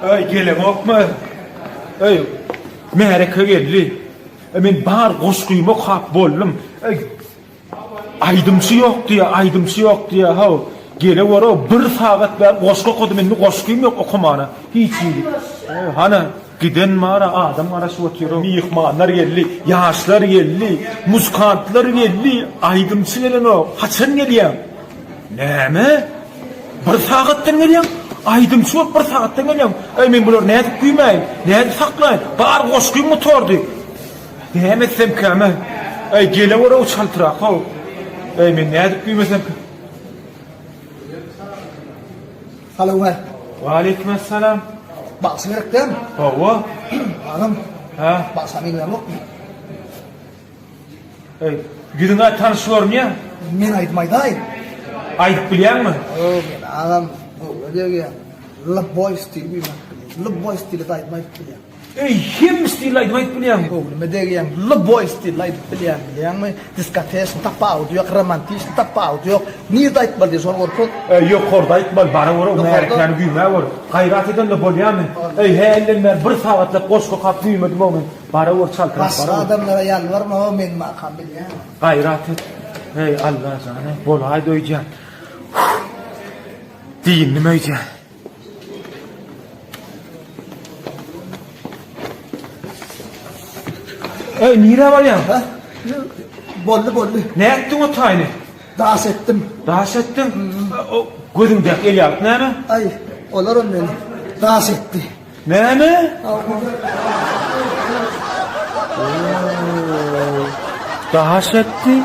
Ey gelemokmy? Ey mereke geldi. Men bar goşguyma kap boldum. Ey aydımçı yok diye ha. Gele wara 1 saat ber goşga kodum men goşguyum yok okumana. Hiç iyi. Hana giden mara adam arası oturuyor. Mihmanlar geldi, yaşlar geldi, muskantlar geldi. Aydımçı gelen o. Haçan geliyor. Näme? 1 saatdan geliyor. Aydımçı yok 1 saatdan geliyor. Ey men bular näde güýmäýin? Näde saklaýyn? Bar goşguyum motordy. Nämesem käme? Ey gele wara uçaltyrak ha. Ey men näde güýmesem? Alo ver. Wa aleykümselam. Bak serekten. Hawa. Adam. Ha. Bak samin yok. Ey, güdüňe tanışýarmy? Men aytmayday. Aýdyp bilýärmi? O men adam o diýär. La boy stil bilmem. La boy stil aytmayıp bilýär. Ey, hem stil aýdyp bilýärmi? O nime diýär? La boy stil aytyp bilýär. Bilýärmi? Diskotes tapau diýär, romantik tapau diýär. Niýe aýtmaly diýär şol gorpuk. Ey, ýok horda aýtmal, bara wara merkeni güýme bar. Gaýrat eden de bolýarmy? Ey, hellenler 1 sagatlap goşga kap güýmedi momen. Bara wara çaltyrak Başga bara. adamlara ýalvarma, o men makam bilýär. Gaýrat et. Ey Allah jany, bolaý doýjan. Diýin nime öýjan? Ey, nire barýan? Ha? Boldy. Ne ettin o taýny? Das ettim. Daş ettin? O gözüňde elýär, näme? Ay, olar on meni. Das etti. Näme? Daş etdi.